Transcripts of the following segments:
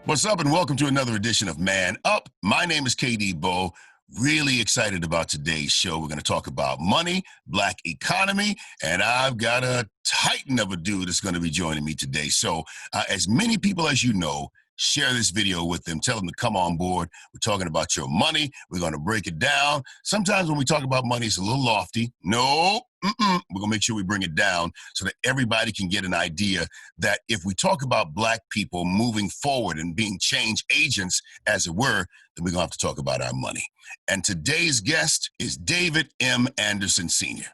What's up, and welcome to another edition of Man Up. My name is KD Bowe. Really excited about today's show. We're going to talk about money, black economy, and I've got a titan of a dude that's going to be joining me today. So as many people as you know, share this video with them. Tell them to come on board. We're talking about your money. We're going to break it down. Sometimes when we talk about money, it's a little lofty. No, we're going to make sure we bring it down so that everybody can get an idea that if we talk about black people moving forward and being change agents, as it were, then we're going to have to talk about our money. And today's guest is David M. Anderson Sr.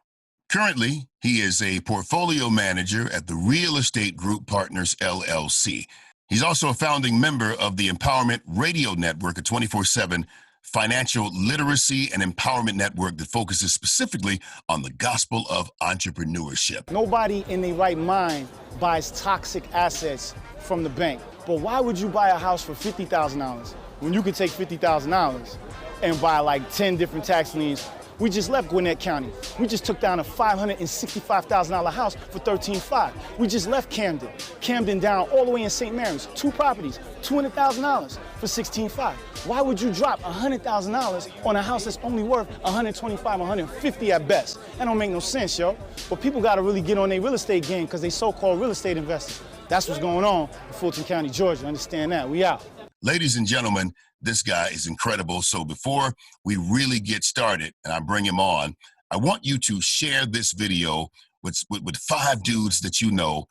Currently, he is a portfolio manager at the Real Estate Group Partners, LLC. He's also a founding member of the Empowerment Radio Network, a 24/7 financial literacy and empowerment network that focuses specifically on the gospel of entrepreneurship. Nobody in their right mind buys toxic assets from the bank. But why would you buy a house for $50,000 when you could take $50,000 and buy like 10 different tax liens? We just left Gwinnett County. We just took down a $565,000 house for $13,500. We just left Camden. Camden down all the way in St. Mary's. 2 properties, $200,000 for $16,500. Why would you drop $100,000 on a house that's only worth $125,000, $150,000 at best? That don't make no sense, yo. But people gotta really get on their real estate game because they so-called real estate investors. That's what's going on in Fulton County, Georgia. Understand that, we out. Ladies and gentlemen, this guy is incredible. So before we really get started and I bring him on, I want you to share this video with 5 dudes that you know.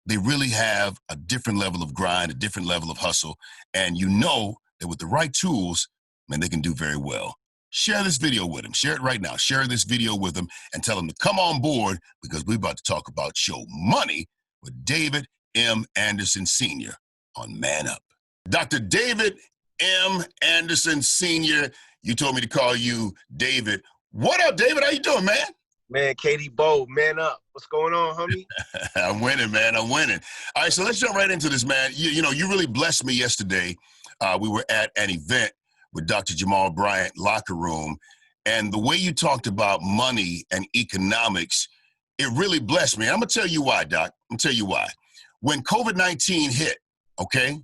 They really have a different level of grind, a different level of hustle. And you know that with the right tools, man, they can do very well. Share this video with them. Share it right now. Share this video with them and tell them to come on board because we're about to talk about your money with David M. Anderson Sr. on Man Up. Dr. David M. Anderson Sr., you told me to call you David. What up, David? How you doing, man? Man, KD Bowe, man up. What's going on, homie? I'm winning, man. I'm winning. All right, so let's jump right into this, man. You know, you really blessed me yesterday. We were at an event with Dr. Jamal Bryant, Locker Room, and the way you talked about money and economics, it really blessed me. I'm going to tell you why, Doc. I'm going to tell you why. When COVID-19 hit, okay,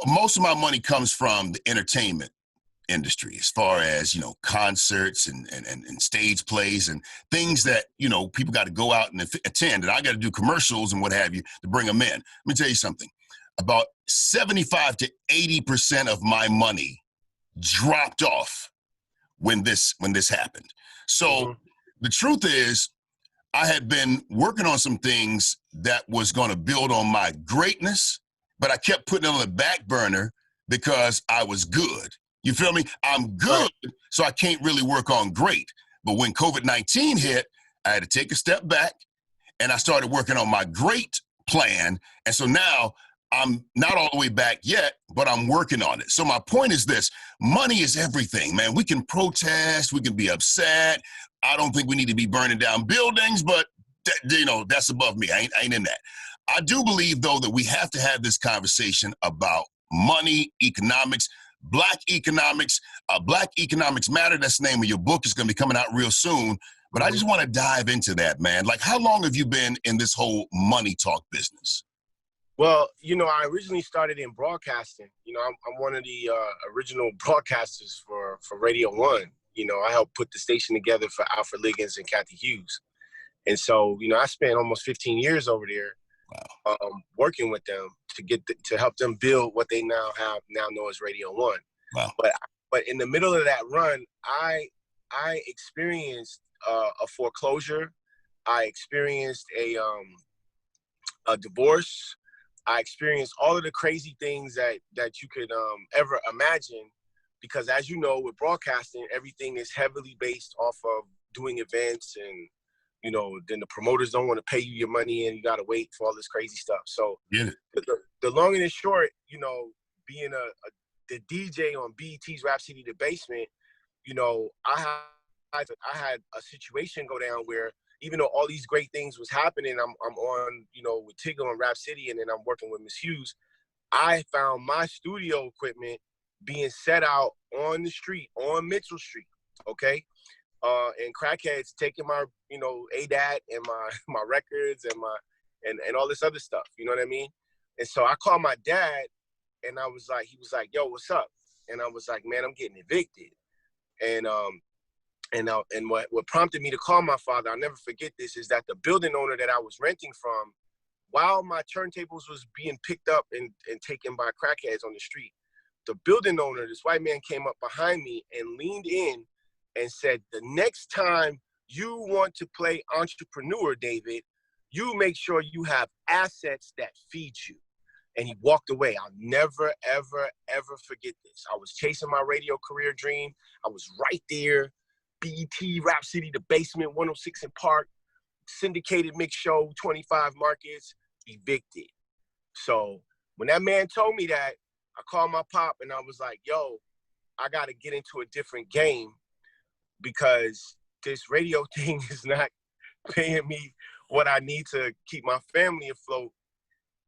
most of my money comes from the entertainment industry, as far as, you know, concerts and stage plays and things that, you know, people got to go out and attend. And I got to do commercials and what have you to bring them in. Let me tell you something. About 75 to 80% of my money dropped off when this happened. So the truth is, I had been working on some things that was going to build on my greatness, but I kept putting it on the back burner because I was good. You feel me? I'm good, so I can't really work on great. But when COVID-19 hit, I had to take a step back, and I started working on my great plan. And so now I'm not all the way back yet, but I'm working on it. So my point is this: money is everything, man. We can protest, we can be upset. I don't think we need to be burning down buildings, but you know, that's above me. I ain't in that. I do believe, though, that we have to have this conversation about money, economics, Black economics. Black Economics Matter. That's the name of your book. It's going to be coming out real soon. But I just want to dive into that, man. Like, how long have you been in this whole money talk business? Well, you know, I originally started in broadcasting. You know, I'm one of the original broadcasters for Radio 1. You know, I helped put the station together for Alfred Liggins and Kathy Hughes. And so, you know, I spent almost 15 years over there. Wow. Working with them to help them build what they now know as Radio 1. Wow. But in the middle of that run, I experienced a foreclosure. I experienced a divorce. I experienced all of the crazy things that you could ever imagine, because as you know, with broadcasting, everything is heavily based off of doing events, and you know, then the promoters don't want to pay you your money and you got to wait for all this crazy stuff. So the long and the short, you know, being the DJ on BET's Rap City The Basement, you know, I had a situation go down where even though all these great things was happening, I'm on, you know, with Tigger and Rap City, and then I'm working with Miss Hughes. I found my studio equipment being set out on the street, on Mitchell Street, okay? And crackheads taking my, you know, ADAT and my records and all this other stuff, you know what I mean? And so I called my dad, and I was like, he was like, yo, what's up? And I was like, man, I'm getting evicted. And what prompted me to call my father, I'll never forget this, is that the building owner that I was renting from, while my turntables was being picked up and taken by crackheads on the street, the building owner, this white man, came up behind me and leaned in and said, the next time you want to play entrepreneur, David, you make sure you have assets that feed you. And he walked away. I'll never, ever, ever forget this. I was chasing my radio career dream. I was right there. BET, Rap City, The Basement, 106 in Park, syndicated mix show, 25 markets, evicted. So when that man told me that, I called my pop and I was like, yo, I got to get into a different game because this radio thing is not paying me what I need to keep my family afloat.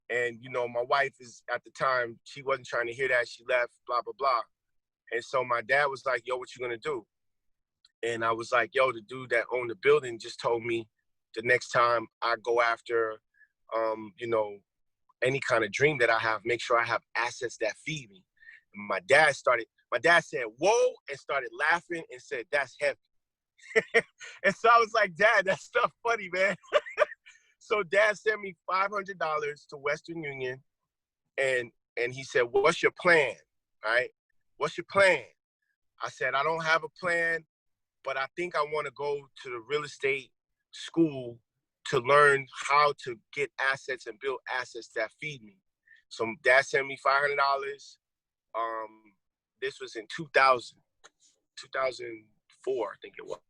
And, you know, my wife is, at the time, she wasn't trying to hear that. She left, blah, blah, blah. And so my dad was like, yo, what you gonna do? And I was like, yo, the dude that owned the building just told me the next time I go after, you know, any kind of dream that I have, make sure I have assets that feed me. And my dad said, whoa, and started laughing and said, that's heavy. And so I was like, Dad, that stuff funny, man. So Dad sent me $500 to Western Union, and he said, what's your plan, all right? What's your plan? I said, I don't have a plan, but I think I want to go to the real estate school to learn how to get assets and build assets that feed me. So Dad sent me $500. This was in 2004, I think it was.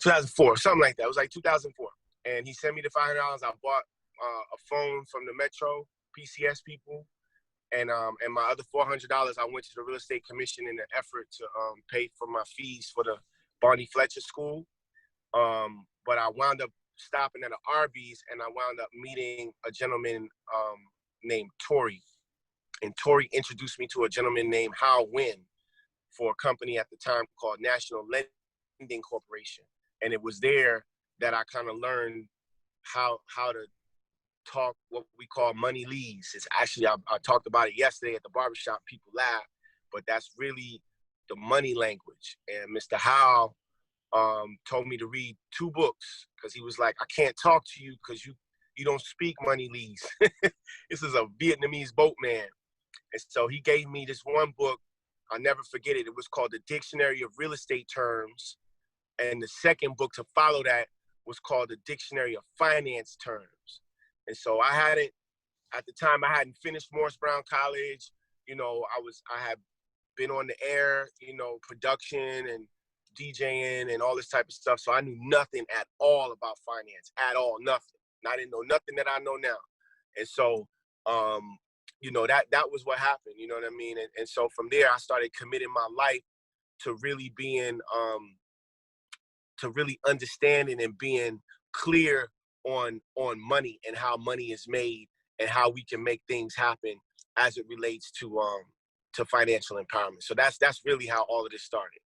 2004, something like that. It was like 2004. And he sent me the $500. I bought a phone from the Metro PCS people. And my other $400, I went to the real estate commission in an effort to pay for my fees for the Barney Fletcher school. But I wound up stopping at an Arby's, and I wound up meeting a gentleman named Tory. And Tory introduced me to a gentleman named Hal Wynn for a company at the time called National Lending Corporation. And it was there that I kind of learned how to talk what we call money leads. It's actually, I talked about it yesterday at the barbershop. People laugh, but that's really the money language. And Mr. Howe told me to read 2 books because he was like, I can't talk to you because you don't speak money leads. This is a Vietnamese boatman. And so he gave me this one book. I'll never forget it. It was called The Dictionary of Real Estate Terms. And the second book to follow that was called The Dictionary of Finance Terms. And so at the time, I hadn't finished Morris Brown College. You know, I had been on the air, you know, production and DJing and all this type of stuff. So I knew nothing at all about finance, at all, nothing. And I didn't know nothing that I know now. And so, you know, that was what happened, you know what I mean? And so from there, I started committing my life to really being, to really understanding and being clear on money and how money is made and how we can make things happen as it relates to financial empowerment. So that's really how all of this started.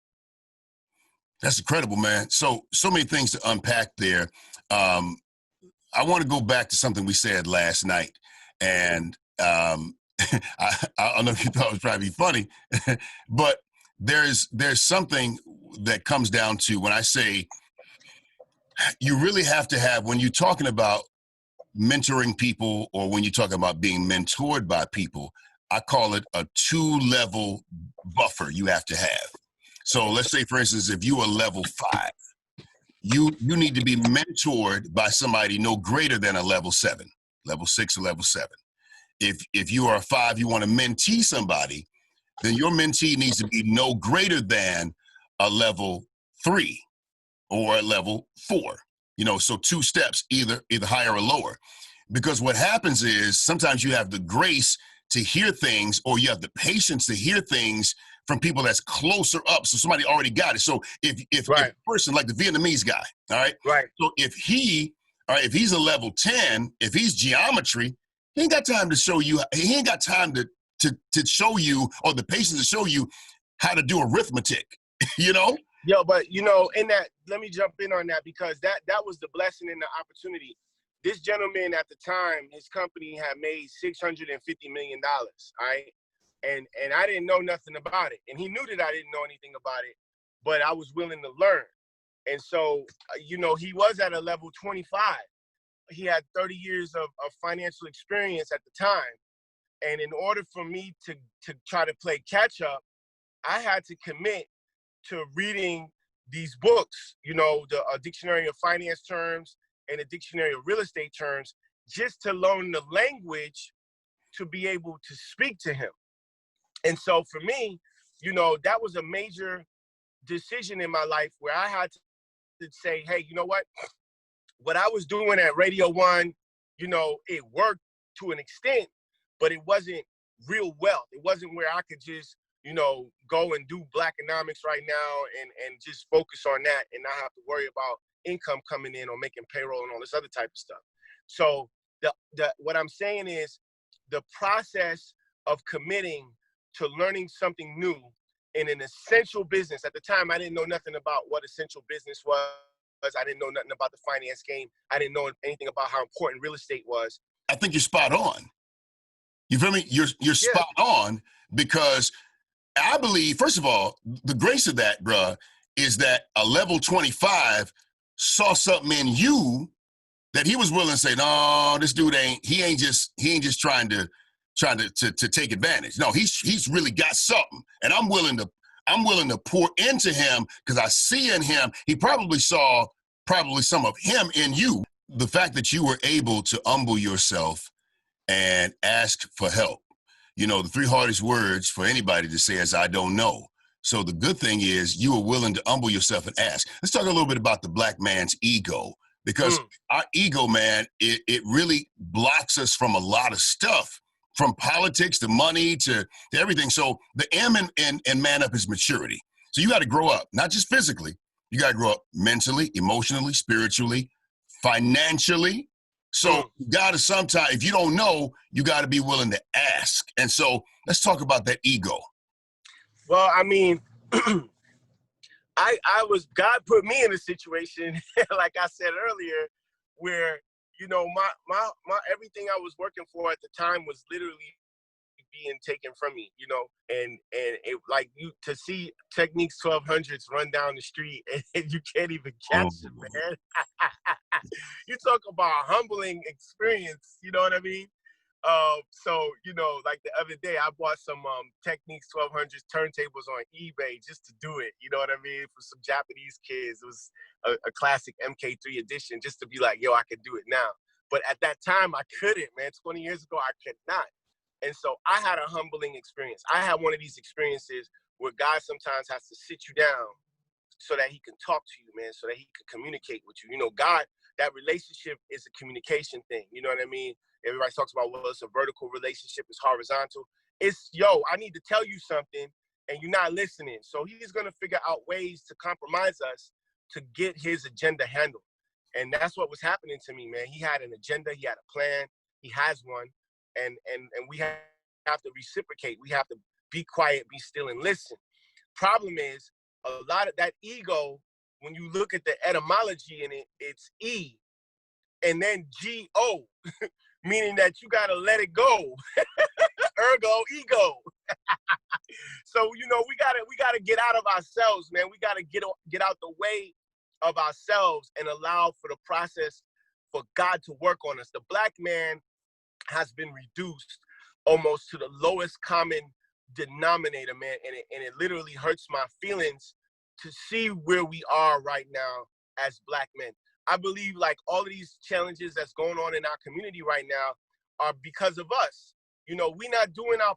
That's incredible, man. So many things to unpack there. I want to go back to something we said last night, and I don't know if you thought it was probably funny, but there's something that comes down to when I say you really have to have, when you're talking about mentoring people or when you're talking about being mentored by people, I call it a 2-level buffer you have to have. So let's say, for instance, if you are level 5, you need to be mentored by somebody no greater than a level 7, level 6 or level 7. If you are a 5, you want to mentee somebody, then your mentee needs to be no greater than a level 3 or a level 4. You know, so 2 steps, either higher or lower. Because what happens is sometimes you have the grace to hear things, or you have the patience to hear things from people that's closer up. So somebody already got it. So if a person like the Vietnamese guy, all right? Right. So if he's a level 10, if he's geometry, he ain't got time to show you, he ain't got time to show you, or the patience to show you how to do arithmetic, you know? Yo, but you know, in that, let me jump in on that, because that was the blessing and the opportunity. This gentleman at the time, his company had made $650 million, all right? And I didn't know nothing about it. And he knew that I didn't know anything about it, but I was willing to learn. And so, you know, he was at a level 25. He had 30 years of financial experience at the time. And in order for me to try to play catch up, I had to commit to reading these books, you know, the Dictionary of Finance Terms and a Dictionary of Real Estate Terms, just to learn the language to be able to speak to him. And so for me, you know, that was a major decision in my life where I had to say, hey, you know what I was doing at Radio One, you know, it worked to an extent, but it wasn't real wealth. It wasn't where I could just, you know, go and do Blackonomics right now and just focus on that and not have to worry about income coming in or making payroll and all this other type of stuff. So what I'm saying is the process of committing to learning something new in an essential business. At the time, I didn't know nothing about what essential business was. I didn't know nothing about the finance game. I didn't know anything about how important real estate was. I think you're spot on. You feel me? You're spot on, because I believe, first of all, the grace of that, bruh, is that a level 25 saw something in you that he was willing to say, no, this dude he ain't just trying to take advantage. No, he's really got something, and I'm willing to pour into him because I see in him. He probably saw some of him in you. The fact that you were able to humble yourself and ask for help. You know, the 3 hardest words for anybody to say is, I don't know. So the good thing is you were willing to humble yourself and ask. Let's talk a little bit about the black man's ego, because our ego, man, it really blocks us from a lot of stuff, from politics to money to everything. So the M in man up is maturity. So you got to grow up, not just physically. You got to grow up mentally, emotionally, spiritually, financially. So you got to sometimes, if you don't know, you got to be willing to ask. And so let's talk about that ego. Well, I mean, God put me in a situation, like I said earlier, where, you know, my everything I was working for at the time was literally being taken from me, you know, and it, like, you to see Techniques 1200s run down the street and you can't even catch it, man. You talk about a humbling experience, you know what I mean? So, you know, like the other day, I bought some Techniques 1200s turntables on eBay just to do it, you know what I mean? For some Japanese kids. It was a classic MK3 edition, just to be like, yo, I could do it now. But at that time, I couldn't, man. 20 years ago, I could not. And so I had a humbling experience. I had one of these experiences where God sometimes has to sit you down so that he can talk to you, man, so that he can communicate with you. You know, God, that relationship is a communication thing. You know what I mean? Everybody talks about, well, it's a vertical relationship, it's horizontal. It's, yo, I need to tell you something and you're not listening. So he's going to figure out ways to compromise us to get his agenda handled. And that's what was happening to me, man. He had an agenda, he had a plan, he has one. And we have to reciprocate. We have to be quiet, be still, and listen. Problem is, a lot of that ego, when you look at the etymology in it, it's E and then G-O, meaning that you got to let it go. Ergo, ego. So, you know, we gotta get out of ourselves, man. We got to get out the way of ourselves and allow for the process for God to work on us. The black man has been reduced almost to the lowest common denominator, man. And it literally hurts my feelings to see where we are right now as black men. I believe like all of these challenges that's going on in our community right now are because of us. You know, we're not doing our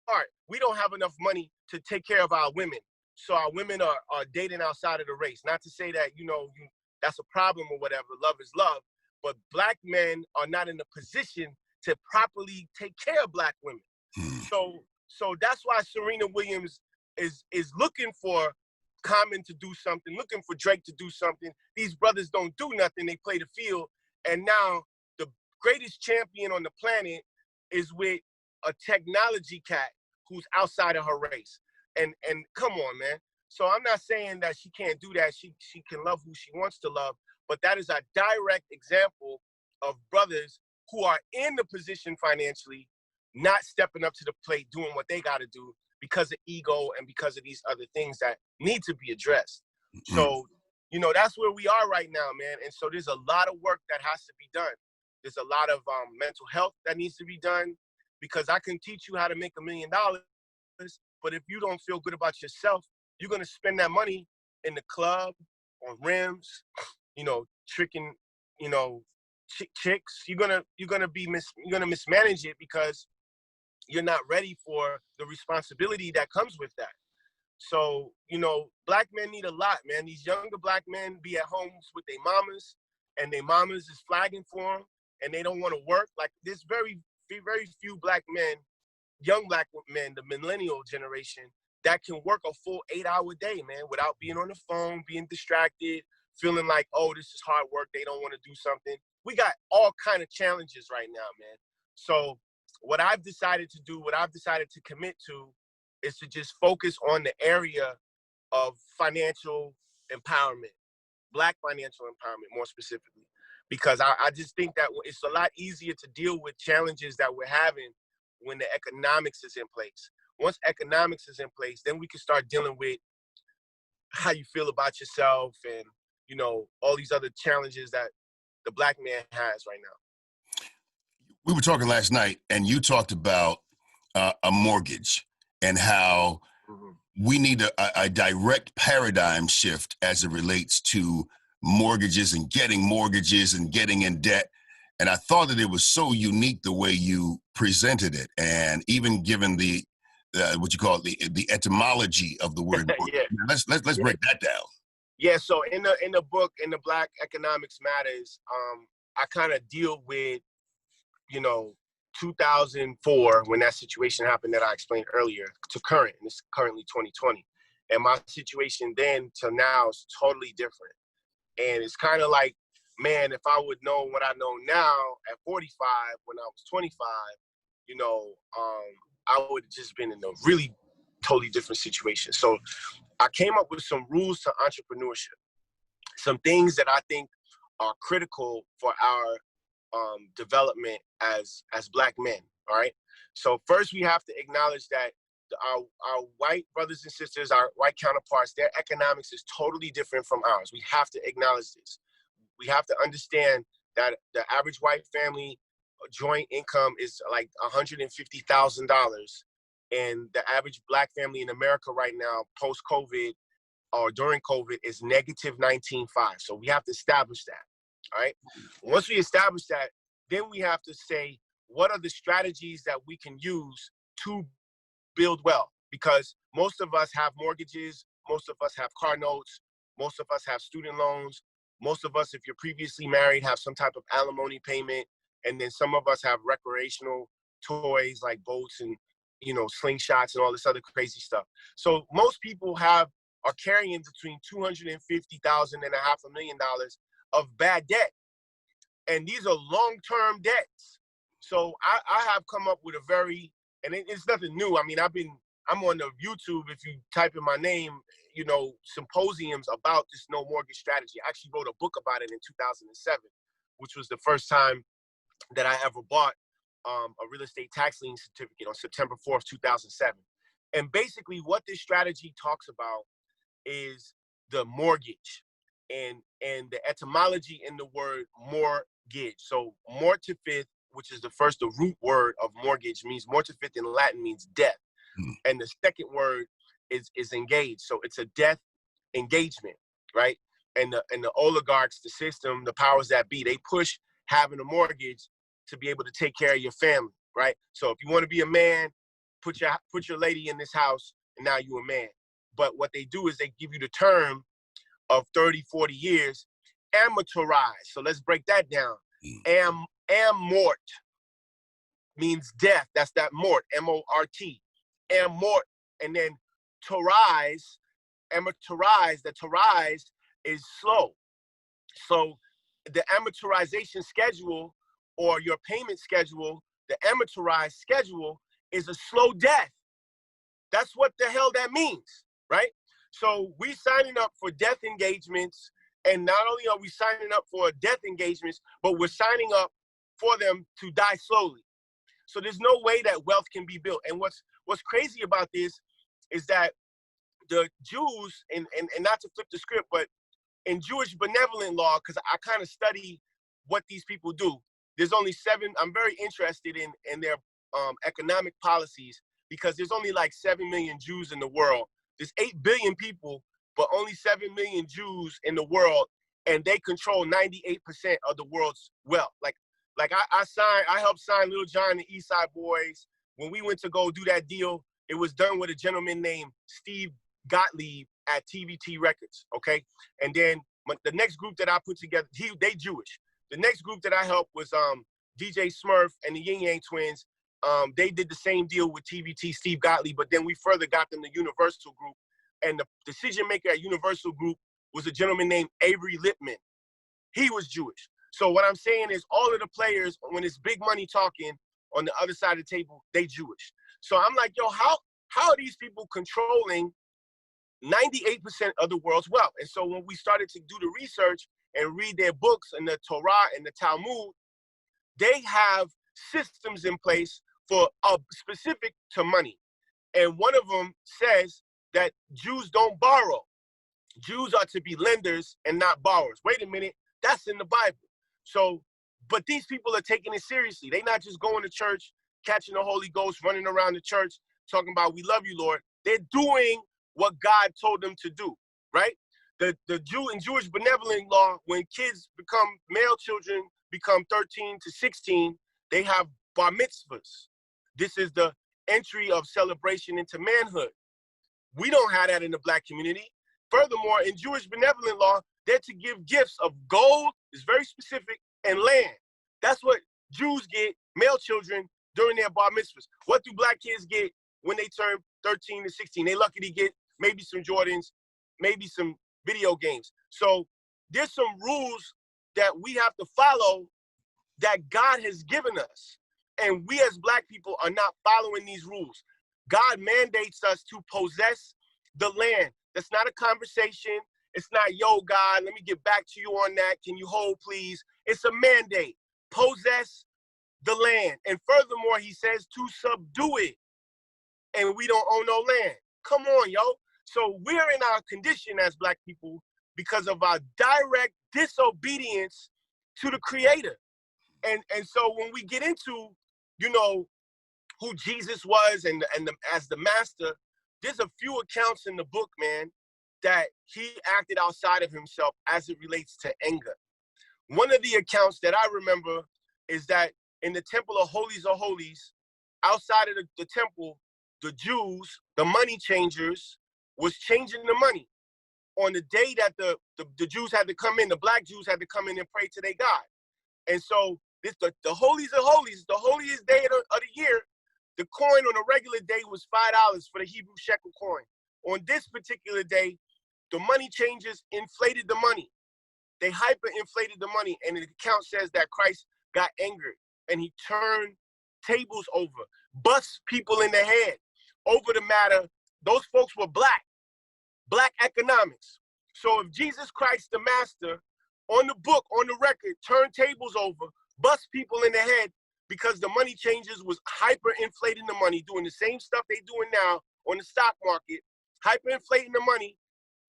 part. We don't have enough money to take care of our women. So our women are dating outside of the race. Not to say that, you know, that's a problem or whatever. Love is love. But black men are not in a position to properly take care of black women. So that's why Serena Williams is looking for Common to do something, looking for Drake to do something. These brothers don't do nothing. They play the field. And now the greatest champion on the planet is with a technology cat who's outside of her race. And come on, man. So I'm not saying that she can't do that. She can love who she wants to love. But that is a direct example of brothers who are in the position financially, not stepping up to the plate, doing what they got to do because of ego and because of these other things that need to be addressed. So, you know, that's where we are right now, man. And so there's a lot of work that has to be done. There's a lot of mental health that needs to be done, because I can teach you how to make $1 million, but if you don't feel good about yourself, you're going to spend that money in the club, on rims, you know, tricking, you know, chicks. You're gonna mismanage it because you're not ready for the responsibility that comes with that. So, you know, black men need a lot, man. These younger black men be at homes with their mamas, and their mamas is flagging for them, and they don't want to work. Like, there's very few black men, young black men, the millennial generation, that can work a full 8-hour day, man, without being on the phone, being distracted, feeling like, oh, this is hard work. They don't want to do something. We got all kind of challenges right now, man. So what I've decided to do, what I've decided to commit to, is to just focus on the area of financial empowerment, black financial empowerment more specifically, because I just think that it's a lot easier to deal with challenges that we're having when the economics is in place. Once economics is in place, then we can start dealing with how you feel about yourself and, you know, all these other challenges that the black man has right now. We were talking last night, and you talked about a mortgage and how we need a direct paradigm shift as it relates to mortgages and getting in debt. And I thought that it was so unique the way you presented it, and even given the what you call it, the etymology of the word mortgage. Yeah. Let's break that down. Yeah, so in the book, in the Black Economics Matters, I kind of deal with, you know, 2004, when that situation happened that I explained earlier, to current, and it's currently 2020. And my situation then to now is totally different. And it's kind of like, man, if I would know what I know now at 45, when I was 25, you know, I would have just been in a really totally different situation. So I came up with some rules to entrepreneurship, some things that I think are critical for our development as black men. All right. So first, we have to acknowledge that our white brothers and sisters, our white counterparts, their economics is totally different from ours. We have to acknowledge this. We have to understand that the average white family joint income is like $150,000, and the average black family in America right now, post-COVID or during COVID, is negative 19.5. So we have to establish that. All right. Once we establish that, then we have to say, what are the strategies that we can use to build wealth? Because most of us have mortgages, most of us have car notes, most of us have student loans, most of us, if you're previously married, have some type of alimony payment, and then some of us have recreational toys like boats and, you know, slingshots and all this other crazy stuff. So most people are carrying between $250,000 and $500,000 of bad debt. And these are long-term debts. So I have come up with and it's nothing new. I mean, I'm on the YouTube, if you type in my name, you know, symposiums about this no mortgage strategy. I actually wrote a book about it in 2007, which was the first time that I ever bought a real estate tax lien certificate on September 4th, 2007. And basically what this strategy talks about is the mortgage and the etymology in the word mortgage. So mortifith, which is the root word of mortgage, means mortifith in Latin means death. And the second word is engaged. So it's a death engagement, right? And the oligarchs, the system, the powers that be, they push having a mortgage to be able to take care of your family, right? So if you want to be a man, put your lady in this house, and now you're a man. But what they do is they give you the term of 30, 40 years, amortized. So let's break that down. Amort means death. That's that mort, M-O-R-T. Amort. And then the Torais is slow. So the amortization schedule or your payment schedule, the amortized schedule is a slow death. That's what the hell that means, right? So we signing up for death engagements, and not only are we signing up for death engagements, but we're signing up for them to die slowly. So there's no way that wealth can be built. And what's crazy about this is that the Jews, and not to flip the script, but in Jewish benevolent law, because I kind of study what these people do, there's only 7, I'm very interested in their economic policies, because there's only like 7 million Jews in the world. There's 8 billion people, but only 7 million Jews in the world, and they control 98% of the world's wealth. Like I helped sign Lil Jon and the East Side Boys. When we went to go do that deal, it was done with a gentleman named Steve Gottlieb at TVT Records, okay? And then the next group that I put together, they Jewish. The next group that I helped was DJ Smurf and the Yin Yang Twins. They did the same deal with TVT, Steve Gottlieb, but then we further got them to Universal Group. And the decision maker at Universal Group was a gentleman named Avery Lippman. He was Jewish. So what I'm saying is all of the players, when it's big money talking on the other side of the table, they Jewish. So I'm like, yo, how are these people controlling 98% of the world's wealth? And so when we started to do the research and read their books and the Torah and the Talmud, they have systems in place for specific to money. And one of them says that Jews don't borrow. Jews are to be lenders and not borrowers. Wait a minute, that's in the Bible. So, but these people are taking it seriously. They're not just going to church, catching the Holy Ghost, running around the church, talking about, we love you, Lord. They're doing what God told them to do, right? The Jew in Jewish benevolent law, when kids become, male children become 13 to 16, they have bar mitzvahs. This is the entry of celebration into manhood. We don't have that in the Black community. Furthermore, in Jewish benevolent law, they're to give gifts of gold, is very specific, and land. That's what Jews get, male children, during their bar mitzvahs. What do Black kids get when they turn 13 to 16? They lucky to get maybe some Jordans, maybe some video games. So there's some rules that we have to follow that God has given us. And we as Black people are not following these rules. God mandates us to possess the land. That's not a conversation. It's not, yo, God, let me get back to you on that. Can you hold, please? It's a mandate. Possess the land. And furthermore, he says to subdue it. And we don't own no land. Come on, yo. So we're in our condition as Black people because of our direct disobedience to the Creator. And so when we get into, you know, who Jesus was and as the master, there's a few accounts in the book, man, that he acted outside of himself as it relates to anger. One of the accounts that I remember is that in the Temple of Holies, outside of the temple, the Jews, the money changers, was changing the money. On the day that the Jews had to come in, the Black Jews had to come in and pray to their God. And so the Holies of Holies, the holiest day of the year, the coin on a regular day was $5 for the Hebrew shekel coin. On this particular day, the money changers inflated the money. They hyperinflated the money. And the account says that Christ got angered and he turned tables over, bust people in the head over the matter. Those folks were Black economics. So if Jesus Christ, the master, on the book, on the record, turned tables over, bust people in the head because the money changers was hyperinflating the money, doing the same stuff they doing now on the stock market, hyperinflating the money,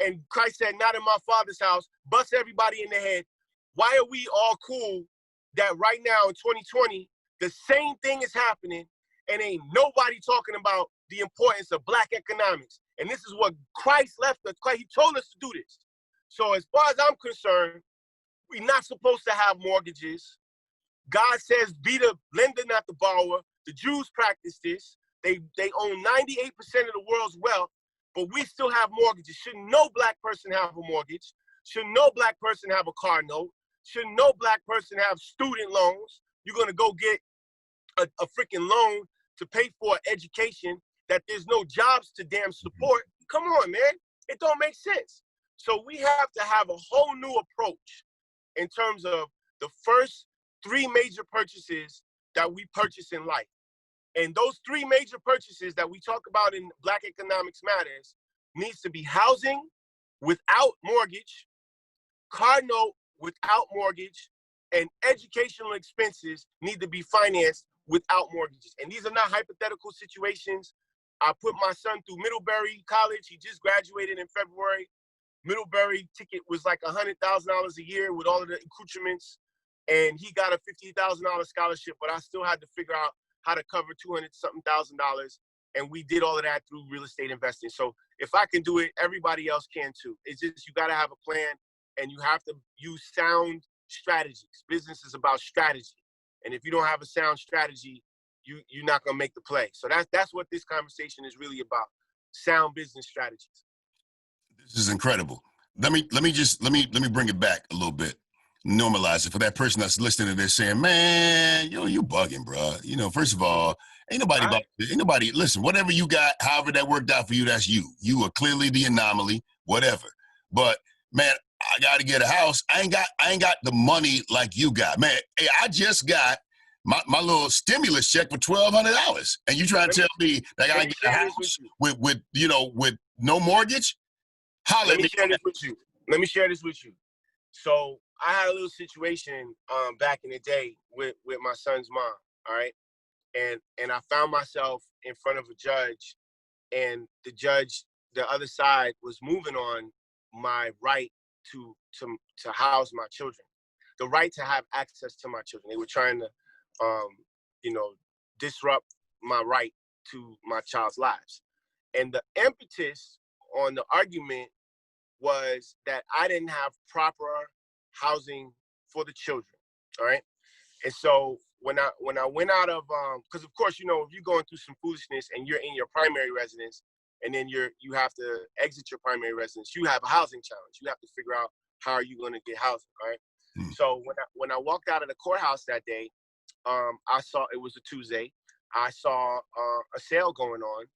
and Christ said, not in my Father's house, bust everybody in the head. Why are we all cool that right now in 2020, the same thing is happening and ain't nobody talking about the importance of Black economics? And this is what Christ left us. He told us to do this. So as far as I'm concerned, we're not supposed to have mortgages. God says, be the lender, not the borrower. The Jews practice this. They own 98% of the world's wealth, but we still have mortgages. Should no Black person have a mortgage? Should no Black person have a car note? Should no Black person have student loans? You're going to go get a freaking loan to pay for education that there's no jobs to damn support. Come on, man. It don't make sense. So we have to have a whole new approach in terms of the first 3 major purchases that we purchase in life. And those 3 major purchases that we talk about in Black Economics Matters needs to be housing without mortgage, car note without mortgage, and educational expenses need to be financed without mortgages. And these are not hypothetical situations. I put my son through Middlebury College. He just graduated in February. Middlebury ticket was like $100,000 a year with all of the accoutrements. And he got a $50,000 scholarship, but I still had to figure out how to cover $200-something thousand. And we did all of that through real estate investing. So if I can do it, everybody else can too. It's just, you got to have a plan and you have to use sound strategies. Business is about strategy. And if you don't have a sound strategy, you're not going to make the play. So that's what this conversation is really about. Sound business strategies. This is incredible. Let me bring it back a little bit. Normalize it for that person that's listening to this saying, man, you bugging, bro. First of all, ain't nobody, listen, whatever you got, however that worked out for you, that's you. You are clearly the anomaly, whatever. But man, I got to get a house. I ain't got the money like you got, man. Hey, I just got my little stimulus check for $1,200. And you trying to tell me that I got to get a house with no mortgage? Let me share this with you. So I had a little situation back in the day with my son's mom, all right? And I found myself in front of a judge, and the judge, the other side, was moving on my right to house my children, the right to have access to my children. They were trying to, disrupt my right to my child's lives. And the impetus on the argument was that I didn't have proper housing for the children, all right? And so when I went out of, because of course, if you're going through some foolishness and you're in your primary residence, and then you have to exit your primary residence, you have a housing challenge. You have to figure out how are you going to get housing, all right? Mm. So when I walked out of the courthouse that day, I saw, it was a Tuesday, I saw a sale going on,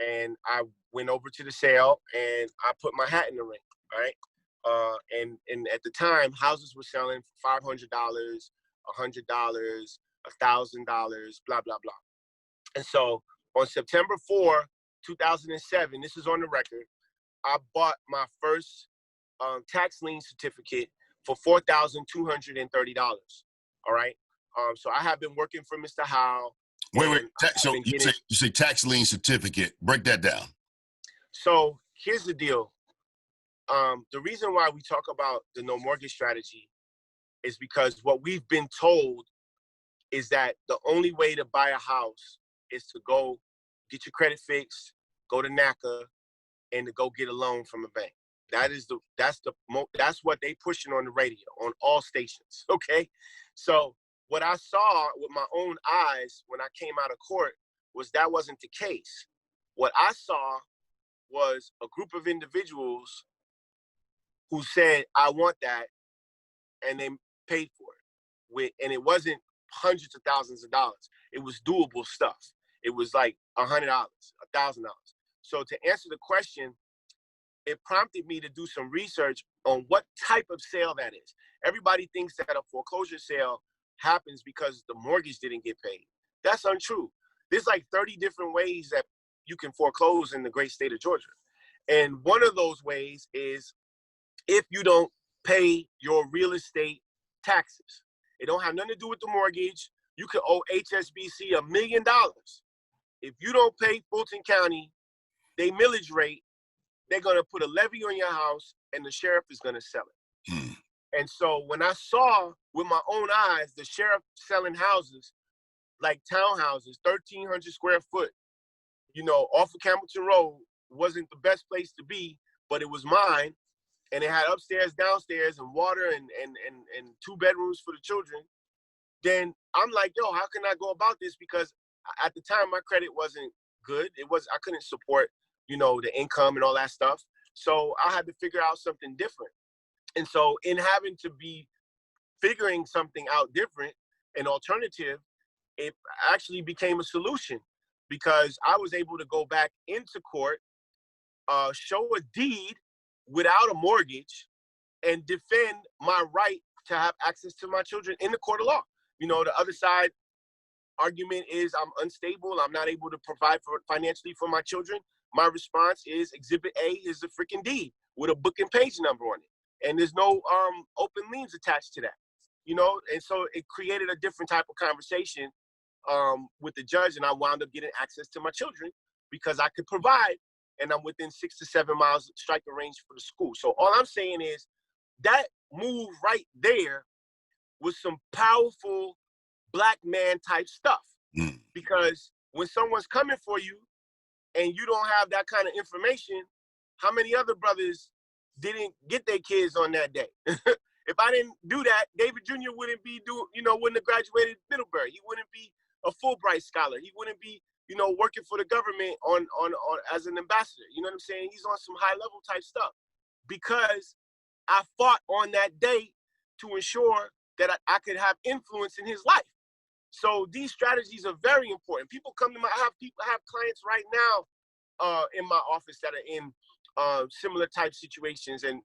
and I went over to the sale and I put my hat in the ring, all right? And at the time, houses were selling for $500, $100, $1,000, blah, blah, blah. And so on September 4, 2007, this is on the record, I bought my first tax lien certificate for $4,230, all right? So I have been working for Mr. Howe. Wait. So you say tax lien certificate. Break that down. So here's the deal. The reason why we talk about the no mortgage strategy is because what we've been told is that the only way to buy a house is to go get your credit fixed, go to NACA, and to go get a loan from a bank. That's what they pushing on the radio, on all stations, okay? So what I saw with my own eyes when I came out of court was that wasn't the case. What I saw was a group of individuals who said, I want that, and they paid for it. And it wasn't hundreds of thousands of dollars. It was doable stuff. It was like $100, $1,000. So to answer the question, it prompted me to do some research on what type of sale that is. Everybody thinks that a foreclosure sale happens because the mortgage didn't get paid. That's untrue. There's like 30 different ways that you can foreclose in the great state of Georgia. And one of those ways is if you don't pay your real estate taxes. It don't have nothing to do with the mortgage. You could owe HSBC $1 million. If you don't pay Fulton County, they millage rate, they're going to put a levy on your house and the sheriff is going to sell it. Hmm. And so when I saw with my own eyes, the sheriff selling houses, like townhouses, 1,300 square foot, off of Campbellton Road, wasn't the best place to be, but it was mine. And it had upstairs, downstairs, and water and 2 bedrooms for the children. Then I'm like, yo, how can I go about this? Because at the time, my credit wasn't good. I couldn't support, the income and all that stuff. So I had to figure out something different. And so in having to be figuring something out different, an alternative, it actually became a solution because I was able to go back into court show a deed without a mortgage and defend my right to have access to my children in the court of law. You know, the other side argument is I'm unstable. I'm not able to provide financially for my children. My response is Exhibit A is a freaking deed with a book and page number on it. And there's no open liens attached to that, you know? And so it created a different type of conversation with the judge, and I wound up getting access to my children because I could provide, and I'm within 6 to 7 miles striking range for the school. So all I'm saying is that move right there was some powerful Black man type stuff. Because when someone's coming for you and you don't have that kind of information, how many other brothers didn't get their kids on that day? If I didn't do that, David Jr. wouldn't have graduated Middlebury. He wouldn't be a Fulbright scholar. He wouldn't be, working for the government on as an ambassador. You know what I'm saying? He's on some high level type stuff because I fought on that day to ensure that I could have influence in his life. So these strategies are very important. People come to I have clients right now in my office that are in similar type situations, and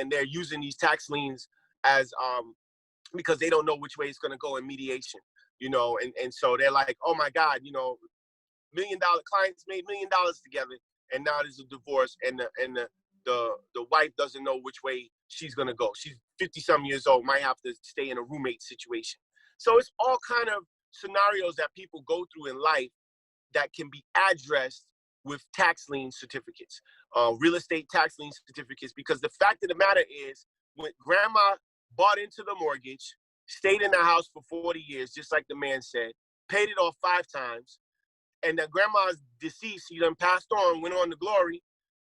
they're using these tax liens as because they don't know which way it's going to go in mediation, and so they're like, oh my God, $1 million clients made $1 million together, and now there's a divorce, and the wife doesn't know which way she's going to go. She's 50-some years old, might have to stay in a roommate situation. So it's all kind of scenarios that people go through in life that can be addressed with tax lien certificates, real estate tax lien certificates, because the fact of the matter is when grandma bought into the mortgage, stayed in the house for 40 years, just like the man said, paid it off 5 times, and that grandma's deceased, she done passed on, went on to glory,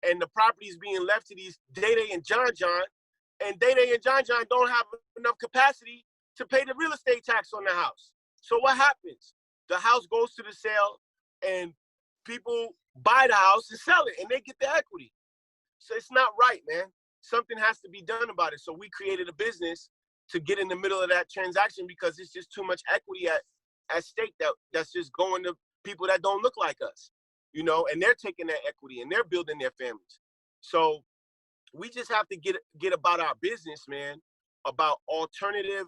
and the property is being left to these Day and John, and Day and John don't have enough capacity to pay the real estate tax on the house. So what happens? The house goes to the sale, and people buy the house and sell it, and they get the equity. So it's not right, man. Something has to be done about it. So we created a business to get in the middle of that transaction because it's just too much equity at stake that's just going to people that don't look like us, and they're taking that equity and they're building their families. So we just have to get about our business, man, about alternative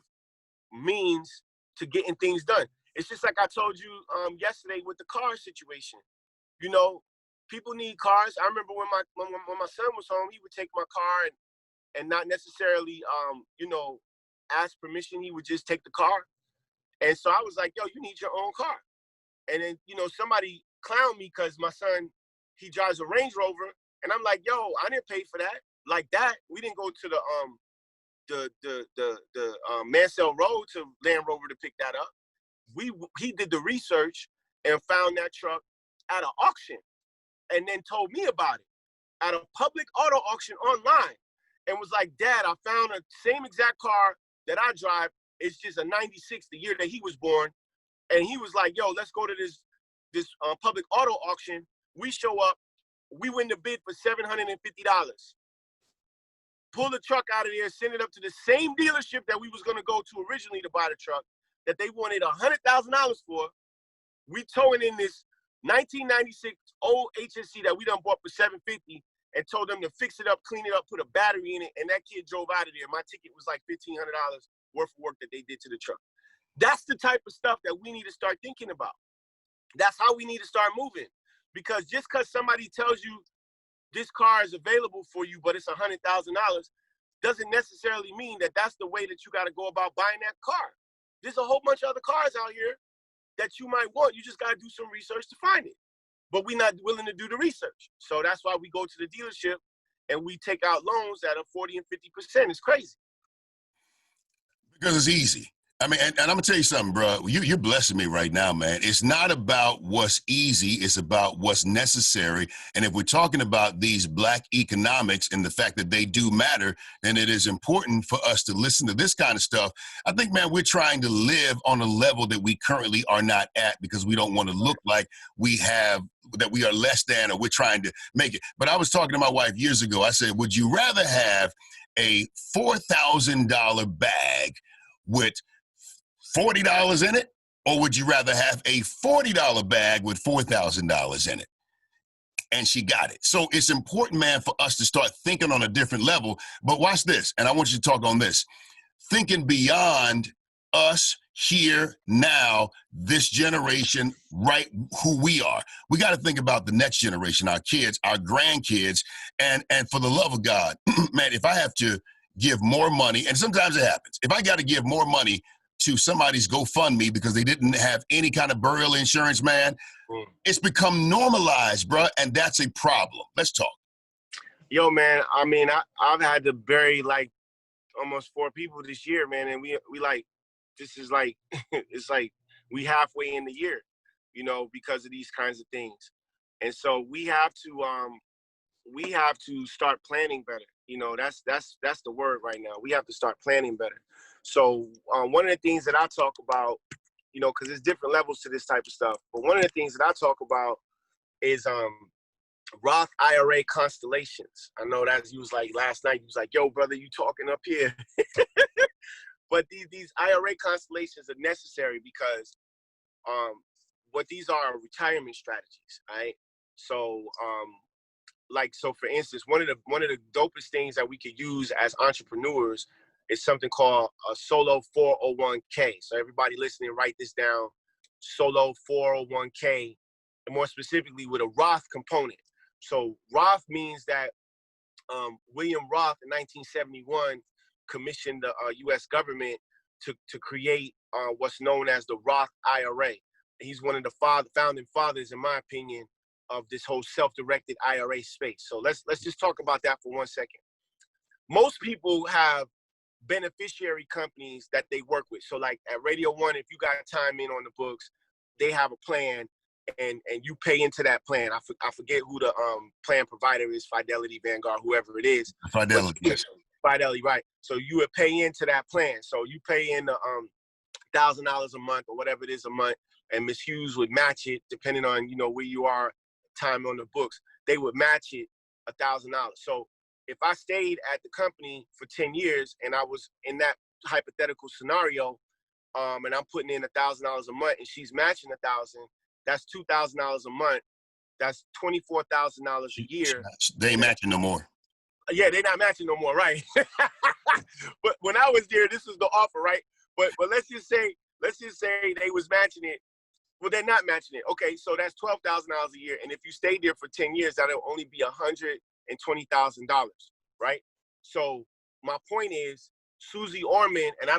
means to getting things done. It's just like I told you yesterday with the car situation. People need cars. I remember when my son was home, he would take my car and not necessarily ask permission. He would just take the car. And so I was like, yo, you need your own car. And then, somebody clowned me because my son, he drives a Range Rover. And I'm like, yo, I didn't pay for that. Like that. We didn't go to the Mansell Road to Land Rover to pick that up. He did the research and found that truck at an auction and then told me about it at a public auto auction online and was like, Dad, I found the same exact car that I drive. It's just a 96, the year that he was born. And he was like, yo, let's go to this public auto auction. We show up, we win the bid for $750. Pull the truck out of there, send it up to the same dealership that we was gonna go to originally to buy the truck that they wanted $100,000 for. We towing in this 1996 old HSC that we done bought for $750 and told them to fix it up, clean it up, put a battery in it, and that kid drove out of there. My ticket was like $1,500 worth of work that they did to the truck. That's the type of stuff that we need to start thinking about. That's how we need to start moving. Because just because somebody tells you this car is available for you, but it's $100,000, doesn't necessarily mean that that's the way that you got to go about buying that car. There's a whole bunch of other cars out here that you might want. You just got to do some research to find it. But we're not willing to do the research. So that's why we go to the dealership and we take out loans that are 40 and 50%. It's crazy. Because it's easy. I mean, and I'm going to tell you something, bro. You're blessing me right now, man. It's not about what's easy. It's about what's necessary. And if we're talking about these Black economics and the fact that they do matter, then it is important for us to listen to this kind of stuff. I think, man, we're trying to live on a level that we currently are not at because we don't want to look like we have, that we are less than, or we're trying to make it. But I was talking to my wife years ago. I said, would you rather have a $4,000 bag with $40 in it, or would you rather have a $40 bag with $4,000 in it? and she got it. So it's important, man, for us to start thinking on a different level. But watch this, and I want you to talk on this. Thinking beyond us here, now, this generation, right, who we are. We got to think about the next generation, our kids, our grandkids, and for the love of God, man, if I have to give more money, and sometimes it happens, if I got to give more money to somebody's GoFundMe because they didn't have any kind of burial insurance, man, it's become normalized, bro, and that's a problem. Let's talk. Yo, man, I mean, I've had to bury like almost 4 people this year, man, and we like, this is like, it's like we halfway in the year, you know, because of these kinds of things. And so we have to start planning better. You know, that's the word right now. We have to start planning better. So one of the things that I talk about, you know, because there's different levels to this type of stuff, but one of the things that I talk about is Roth IRA constellations. I know that you was like last night, you was like, yo, brother, you talking up here. But these IRA constellations are necessary because what these are retirement strategies, right? So so for instance, one of the dopest things that we could use as entrepreneurs is something called a solo 401k. So everybody listening, write this down: solo 401k, and more specifically with a Roth component. So Roth means that William Roth in 1971 commissioned the U.S. government to create what's known as the Roth IRA. He's one of the founding fathers, in my opinion, of this whole self-directed IRA space. So let's just talk about that for 1 second. Most people have beneficiary companies that they work with. So like at Radio One, if you got time in on the books, they have a plan, and you pay into that plan. I forget who the plan provider is, Fidelity, Vanguard, whoever it is. Fidelity, yes. Fidelity, right. So you would pay into that plan. So you pay in the $1,000 a month or whatever it is a month, and Ms. Hughes would match it depending on, you know, where you are, time on the books. They would match it $1,000. So if I stayed at the company for 10 years and I was in that hypothetical scenario, and I'm putting in $1,000 a month and she's matching $1,000, that's $2,000 a month. That's $24,000 a year. They ain't matching no more. Yeah, they're not matching no more, right? But when I was there, this was the offer, right? But let's just say they was matching it. Well, they're not matching it. Okay, so that's $12,000 a year, and if you stayed there for 10 years, that'll only be $120,000, right? So my point is, Susie Orman, and I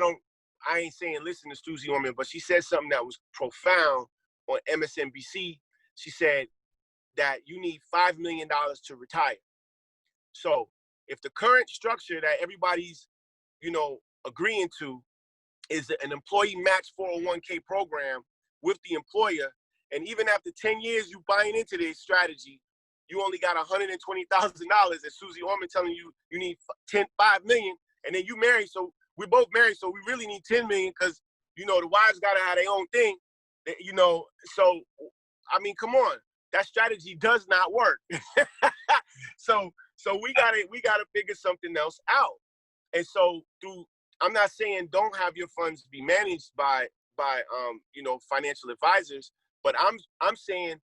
ain't saying listen to Susie Orman, but she said something that was profound on MSNBC. She said that you need $5 million to retire. So if the current structure that everybody's, you know, agreeing to is an employee match 401k program with the employer, and even after 10 years you buying into this strategy, you only got $120,000, and Susie Orman telling you you need $5 million, and then you married, so we're both married, so we really need $10 million because, you know, the wives got to have their own thing, you know. So, I mean, come on, that strategy does not work. So we gotta figure something else out. And so I'm not saying don't have your funds be managed by you know, financial advisors, but I'm saying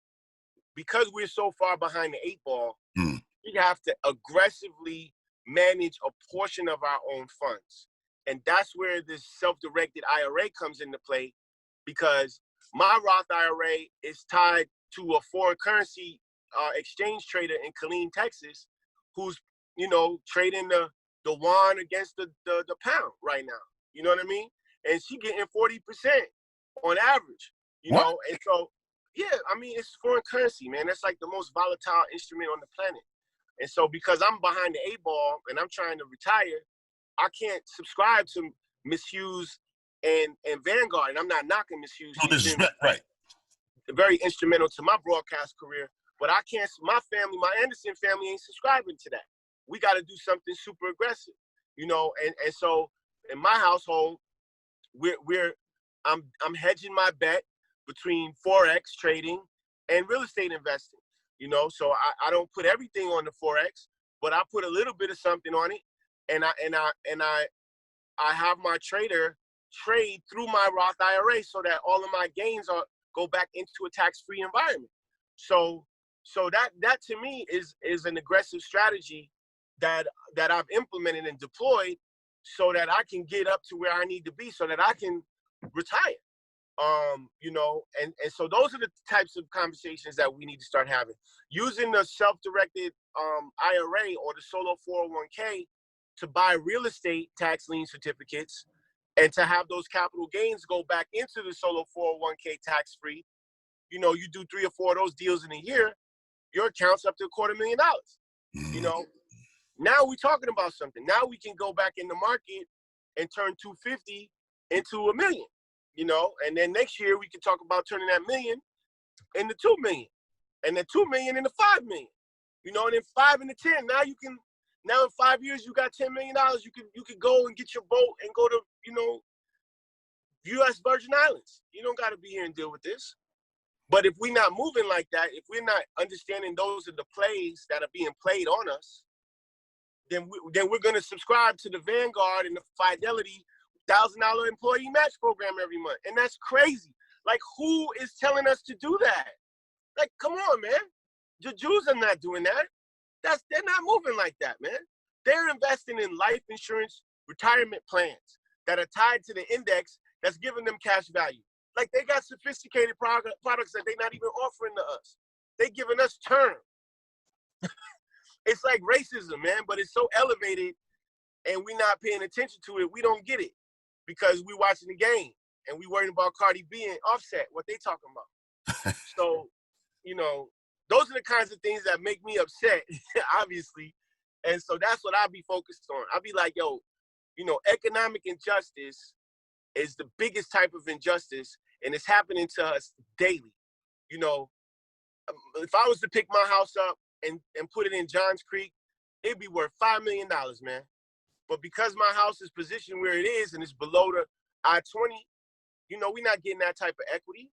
because we're so far behind the 8 ball, we have to aggressively manage a portion of our own funds. And that's where this self-directed IRA comes into play, because my Roth IRA is tied to a foreign currency exchange trader in Killeen, Texas, who's, you know, trading the won against the pound right now. You know what I mean? And she getting 40% on average, you know? And so, yeah, I mean, it's foreign currency, man. That's like the most volatile instrument on the planet. And so because I'm behind the 8 ball and I'm trying to retire, I can't subscribe to Miss Hughes and Vanguard. And I'm not knocking Miss Hughes. No disrespect, right. Very instrumental to my broadcast career. But I can't, my Anderson family ain't subscribing to that. We got to do something super aggressive, you know? And so in my household, I'm hedging my bet between Forex trading and real estate investing, you know? So I don't put everything on the Forex, but I put a little bit of something on it. And I have my trader trade through my Roth IRA so that all of my gains go back into a tax-free environment. So So that to me is an aggressive strategy that I've implemented and deployed so that I can get up to where I need to be so that I can retire. You know, and so those are the types of conversations that we need to start having. Using the self-directed IRA or the solo 401k to buy real estate tax lien certificates and to have those capital gains go back into the solo 401k tax-free. You know, you do 3 or 4 of those deals in a year, your account's up to $250,000. You know, now we're talking about something. Now we can go back in the market and turn 250 into $1 million. You know, and then next year we can talk about turning that $1 million into $2 million, and then $2 million into $5 million. You know, and then 5 into 10. Now in 5 years you got $10 million. You could go and get your boat and go to, you know, U.S. Virgin Islands. You don't got to be here and deal with this. But if we're not moving like that, if we're not understanding those are the plays that are being played on us, then we're going to subscribe to the Vanguard and the Fidelity $1,000 employee match program every month. And that's crazy. Like, who is telling us to do that? Like, come on, man. The Jews are not doing that. They're not moving like that, man. They're investing in life insurance retirement plans that are tied to the index that's giving them cash value. Like, they got sophisticated products that they're not even offering to us. They're giving us term. It's like racism, man, but it's so elevated and we're not paying attention to it. We don't get it. Because we watching the game and we worrying about Cardi B and Offset, what they talking about. So, you know, those are the kinds of things that make me upset, obviously. And so that's what I'll be focused on. I'll be like, yo, you know, economic injustice is the biggest type of injustice, and it's happening to us daily. You know, if I was to pick my house up and put it in Johns Creek, it'd be worth $5 million, man. But because my house is positioned where it is and it's below the I-20, you know, we're not getting that type of equity,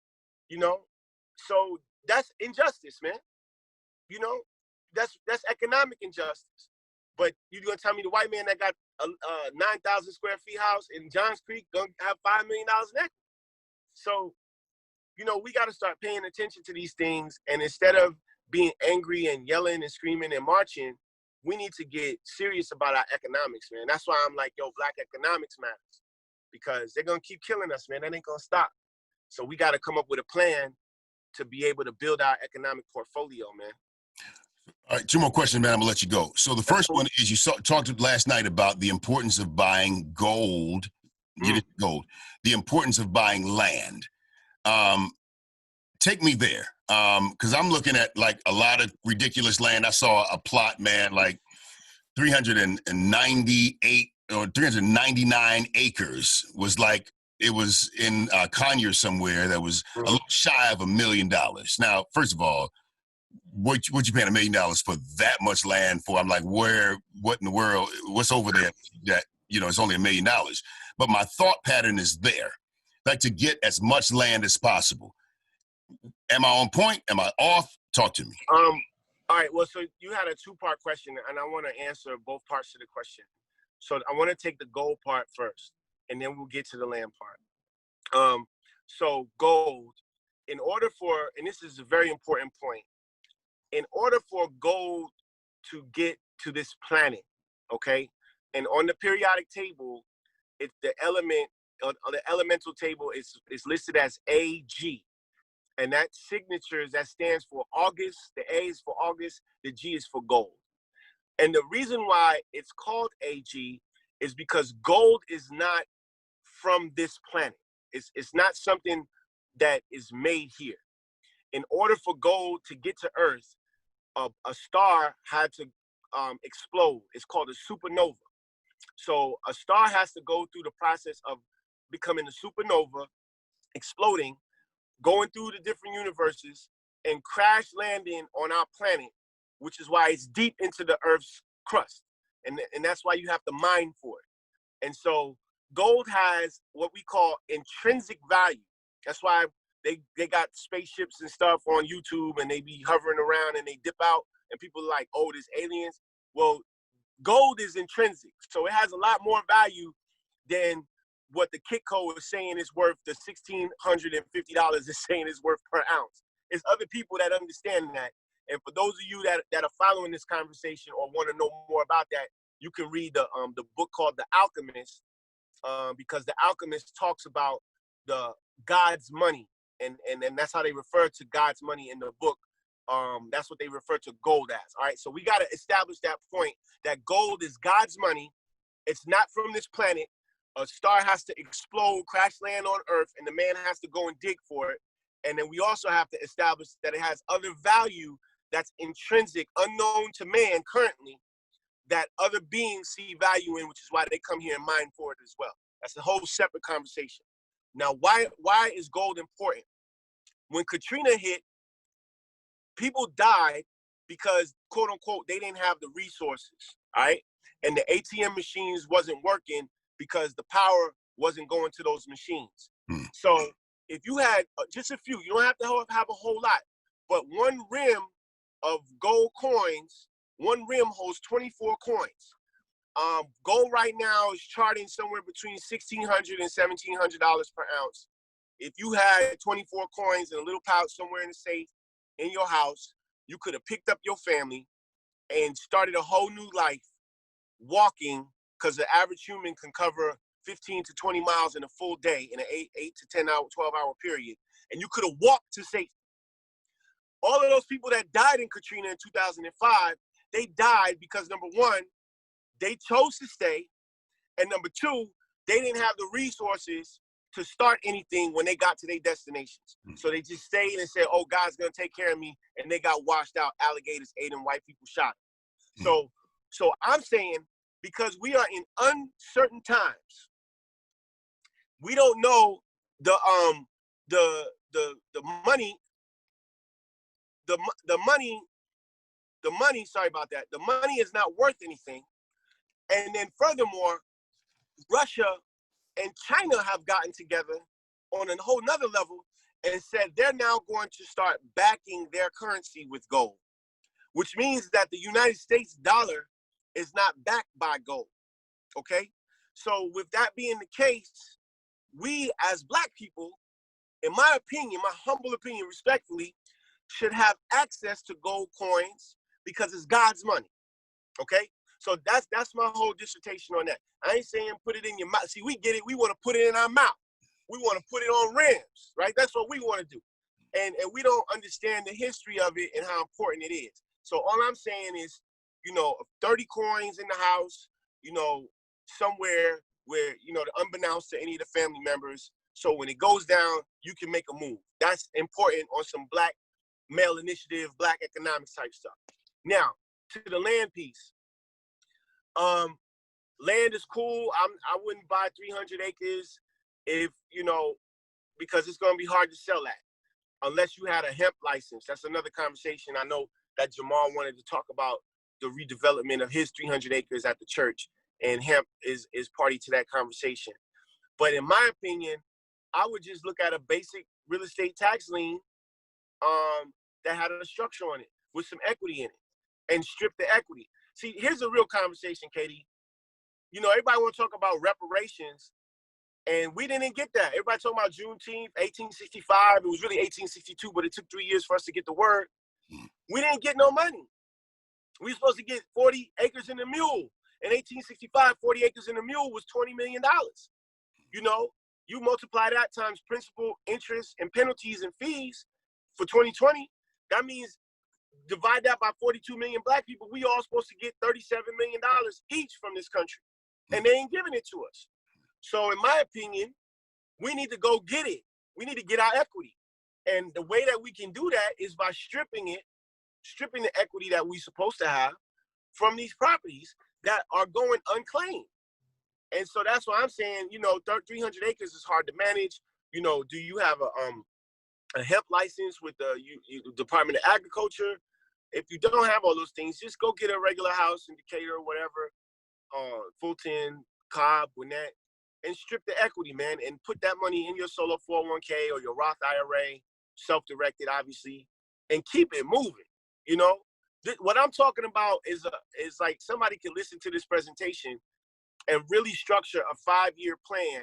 you know? So that's injustice, man. You know, that's economic injustice. But you're going to tell me the white man that got a 9,000 square feet house in Johns Creek going to have $5 million in equity. So, you know, we got to start paying attention to these things. And instead of being angry and yelling and screaming and marching, we need to get serious about our economics, man. That's why I'm like, yo, Black economics matters. Because they're going to keep killing us, man. That ain't going to stop. So we got to come up with a plan to be able to build our economic portfolio, man. All right, 2 more questions, man. I'm going to let you go. So the first one is you talked last night about the importance of buying gold. Get it, gold. The importance of buying land. Take me there. Because I'm looking at like a lot of ridiculous land. I saw a plot, man, like 398 or 399 acres was like, it was in Conyers somewhere that was a little shy of $1 million. Now, first of all, what you paying $1 million for that much land for? I'm like, what in the world, what's over there that, you know, it's only $1 million. But my thought pattern is there, like to get as much land as possible. Am I on point? Am I off? Talk to me. All right. Well, so you had a 2-part question, and I want to answer both parts of the question. So I want to take the gold part first, and then we'll get to the land part. So gold, in order for, and this is a very important point, in order for gold to get to this planet, okay, and on the periodic table, the elemental table is listed as AG. And that signatures, that stands for August. The A is for August. The G is for gold. And the reason why it's called AG is because gold is not from this planet. It's not something that is made here. In order for gold to get to Earth, a star had to explode. It's called a supernova. So a star has to go through the process of becoming a supernova, exploding, going through the different universes and crash landing on our planet, which is why it's deep into the Earth's crust. And that's why you have to mine for it. And so gold has what we call intrinsic value. That's why they got spaceships and stuff on YouTube and they be hovering around and they dip out and people are like, oh, there's aliens. Well, gold is intrinsic. So it has a lot more value than what the Kitco is saying is worth, the $1,650 is saying is worth per ounce. It's other people that understand that. And for those of you that are following this conversation or want to know more about that, you can read the book called The Alchemist, because The Alchemist talks about the God's money, and that's how they refer to God's money in the book. That's what they refer to gold as. All right, so we got to establish that point that gold is God's money. It's not from this planet. A star has to explode, crash land on Earth, and the man has to go and dig for it. And then we also have to establish that it has other value that's intrinsic, unknown to man currently, that other beings see value in, which is why they come here and mine for it as well. That's a whole separate conversation. Now, why is gold important? When Katrina hit, people died because, quote unquote, they didn't have the resources, all right? And the ATM machines wasn't working because the power wasn't going to those machines. So if you had just a few, you don't have to have a whole lot, but one rim of gold coins, one rim holds 24 coins. Gold right now is charting somewhere between $1,600 and $1,700 per ounce. If you had 24 coins in a little pouch somewhere in the safe in your house, you could have picked up your family and started a whole new life walking, because the average human can cover 15 to 20 miles in a full day in an 8 to 10 hour, 12-hour period. And you could have walked to safety. All of those people that died in Katrina in 2005, they died because, number one, they chose to stay. And number two, they didn't have the resources to start anything when they got to their destinations. So they just stayed and said, oh, God's going to take care of me. And they got washed out. Alligators ate them, white people shot them. So I'm saying, because we are in uncertain times, we don't know the money, sorry about that. The money is not worth anything. And then furthermore, Russia and China have gotten together on a whole nother level and said they're now going to start backing their currency with gold, which means that the United States dollar is not backed by gold, okay? So with that being the case, we as Black people, in my opinion, my humble opinion, respectfully, should have access to gold coins because it's God's money, okay? So that's my whole dissertation on that. I ain't saying put it in your mouth. See, we get it. We want to put it in our mouth. We want to put it on rims, right? That's what we want to do. And we don't understand the history of it and how important it is. So all I'm saying is, 30 coins in the house, somewhere where, unbeknownst to any of the family members. So when it goes down, you can make a move. That's important on some Black male initiative, Black economics type stuff. Now, to the land piece. Land is cool. I wouldn't buy 300 acres if, because it's going to be hard to sell that unless you had a hemp license. That's another conversation. I know that Jamal wanted to talk about the redevelopment of his 300 acres at the church, and hemp is party to that conversation. But in my opinion, I would just look at a basic real estate tax lien that had a structure on it with some equity in it and strip the equity. See, here's a real conversation, KD. Everybody want to talk about reparations, and we didn't get that. Everybody talking about Juneteenth, 1865. It was really 1862, but it took 3 years for us to get the word. We didn't get no money. We were supposed to get 40 acres in a mule. In 1865, 40 acres in a mule was $20 million. You multiply that times principal, interest, and penalties and fees for 2020, that means divide that by 42 million Black people, we all supposed to get $37 million each from this country. And they ain't giving it to us. So in my opinion, we need to go get it. We need to get our equity. And the way that we can do that is by stripping the equity that we're supposed to have from these properties that are going unclaimed. And so that's why I'm saying, 300 acres is hard to manage. Do you have a hemp license with the Department of Agriculture? If you don't have all those things, just go get a regular house in Decatur or whatever, Fulton, Cobb, Gwinnett, and strip the equity, man, and put that money in your solo 401k or your Roth IRA, self-directed, obviously, and keep it moving. What I'm talking about is like somebody can listen to this presentation and really structure a 5-year plan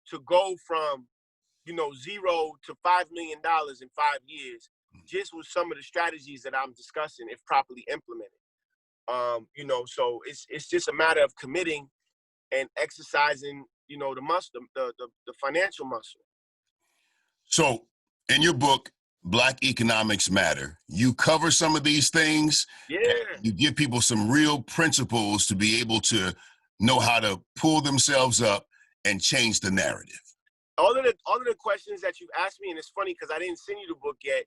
to go from, 0 to $5 million in 5 years just with some of the strategies that I'm discussing, if properly implemented. You know, so it's just a matter of committing and exercising, you know, the muscle, the financial muscle. So in your book, Black Economics Matter, you cover some of these things. Yeah. You give people some real principles to be able to know how to pull themselves up and change the narrative. All of the questions that you've asked me, and it's funny because I didn't send you the book yet,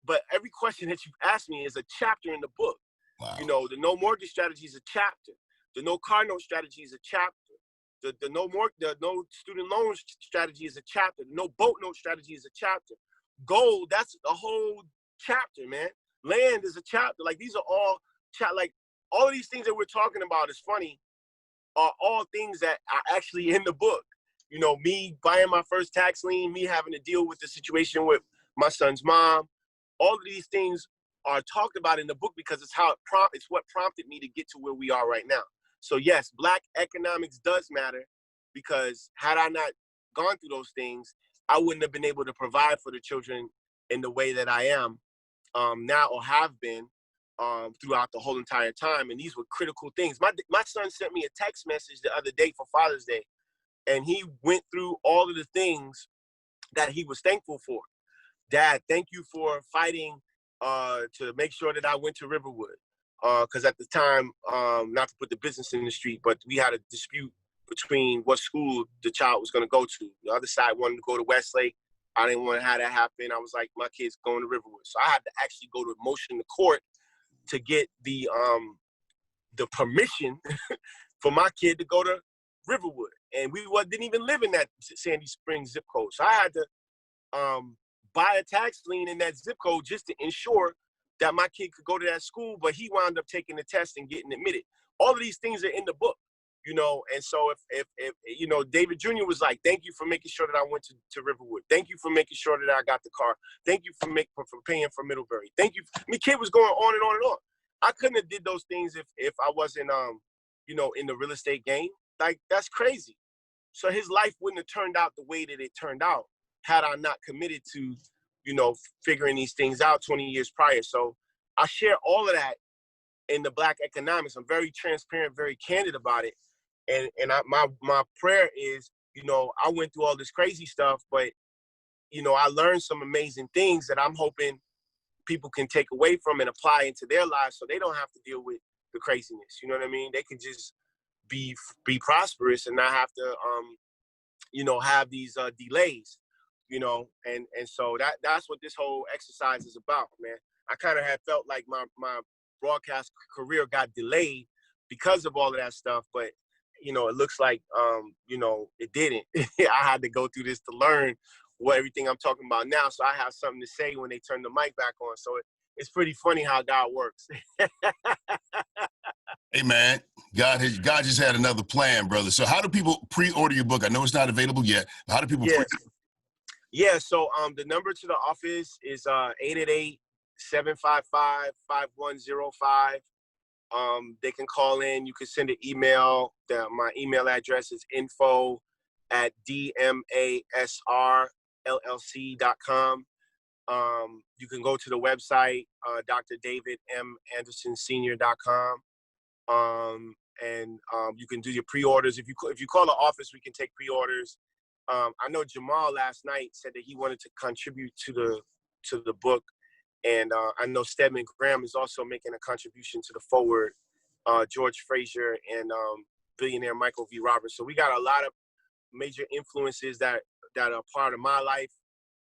but every question that you've asked me is a chapter in the book. Wow. You know, the no mortgage strategy is a chapter. The no car note strategy is a chapter. The no student loan strategy is a chapter. The no boat note strategy is a chapter. Gold, that's a whole chapter, man. Land is a chapter. Like, these are all like all of these things that we're talking about, is funny, are all things that are actually in the book. You know, me buying my first tax lien, me having to deal with the situation with my son's mom. All of these things are talked about in the book because it's what prompted me to get to where we are right now. So yes, Black economics does matter, because had I not gone through those things, I wouldn't have been able to provide for the children in the way that I am now, or have been throughout the whole entire time. And these were critical things. My son sent me a text message the other day for Father's Day, and he went through all of the things that he was thankful for. Dad, thank you for fighting to make sure that I went to Riverwood. Because at the time, not to put the business in the street, but we had a dispute between what school the child was going to go to. The other side wanted to go to Westlake. I didn't want to have that happen. I was like, my kid's going to Riverwood. So I had to actually go to motion to court to get the permission for my kid to go to Riverwood. And we didn't even live in that Sandy Springs zip code. So I had to buy a tax lien in that zip code just to ensure that my kid could go to that school, but he wound up taking the test and getting admitted. All of these things are in the book, you know. And so if you know, David Jr. was like, thank you for making sure that I went to Riverwood. Thank you for making sure that I got the car. Thank you for paying for Middlebury. Thank you. Kid was going on and on and on. I couldn't have did those things if I wasn't, you know, in the real estate game. Like, that's crazy. So his life wouldn't have turned out the way that it turned out had I not committed to, you know, figuring these things out 20 years prior. So I share all of that in the Black economics. I'm very transparent, very candid about it. And my prayer is, you know, I went through all this crazy stuff, but, you know, I learned some amazing things that I'm hoping people can take away from and apply into their lives, so they don't have to deal with the craziness. You know what I mean? They can just be prosperous and not have to, you know, have these delays. You know, and so that's what this whole exercise is about, man. I kind of had felt like my broadcast career got delayed because of all of that stuff, but, you know, it looks like, you know, it didn't. I had to go through this to learn what everything I'm talking about now, so I have something to say when they turn the mic back on. So it's pretty funny how God works. Hey, man, God just had another plan, brother. So how do people pre-order your book? I know it's not available yet. How do people pre-order? Yeah, so the number to the office is 888-755-5105. They can call in. You can send an email. My email address is info@dmasrllc.com. You can go to the website, drdavidmandersonsenior.com. And you can do your pre-orders. If you call the office, we can take pre-orders. I know Jamal last night said that he wanted to contribute to the book, and I know Stedman Graham is also making a contribution to the forward. George Frazier and billionaire Michael V. Roberts. So we got a lot of major influences that are part of my life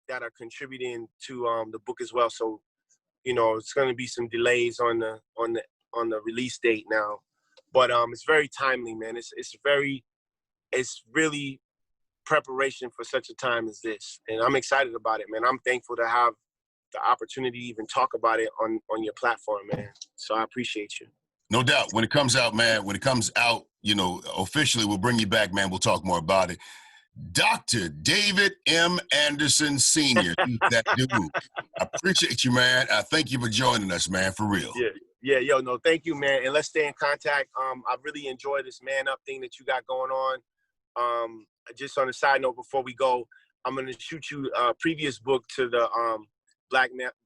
that are contributing to the book as well. So, you know, it's going to be some delays on the release date now, but it's very timely, man. It's really preparation for such a time as this, and I'm excited about it, man. I'm thankful to have the opportunity to even talk about it on your platform, man. So I appreciate you. No doubt. When it comes out, man, you know, officially, we'll bring you back, man. We'll talk more about it. Dr. David M. Anderson Sr. That dude. I appreciate you, man. I thank you for joining us, man, for real. Yeah, yo, no, thank you, man. And let's stay in contact. I really enjoy this Man Up thing that you got going on. Just on a side note, before we go, I'm going to shoot you a previous book to the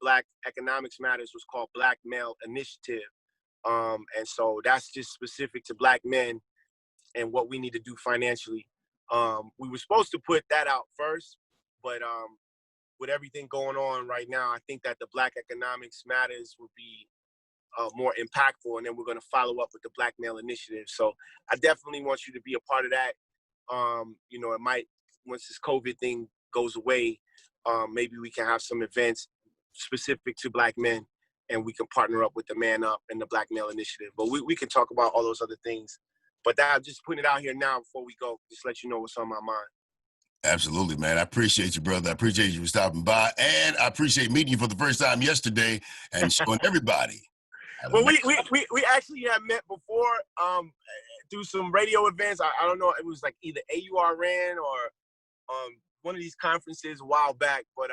Black Economics Matters was called Black Male Initiative. And so that's just specific to Black men and what we need to do financially. We were supposed to put that out first, but with everything going on right now, I think that the Black Economics Matters would be more impactful, and then we're going to follow up with the Black Male Initiative. So I definitely want you to be a part of that. You know, it might, once this COVID thing goes away, maybe we can have some events specific to Black men, and we can partner up with the Man Up and the Black Male Initiative. But we can talk about all those other things. But I'm just putting it out here now before we go, just let you know what's on my mind. Absolutely, man. I appreciate you, brother. I appreciate you for stopping by, and I appreciate meeting you for the first time yesterday and showing everybody. Well, we actually had met before through some radio events. I don't know, it was like either AURN or one of these conferences a while back, but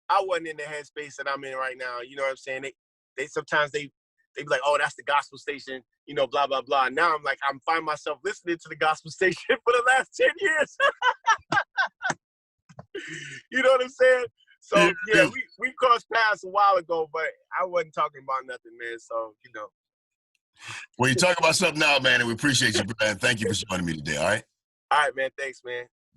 I wasn't in the headspace that I'm in right now. You know what I'm saying? They sometimes they be like, oh, that's the gospel station, you know, blah, blah, blah. Now I'm finding myself listening to the gospel station for the last 10 years. You know what I'm saying? So, yeah, we crossed paths a while ago, but I wasn't talking about nothing, man. So, you know. Well, you're talking about something now, man, and we appreciate you, Brian. Thank you for joining me today, all right? All right, man. Thanks, man.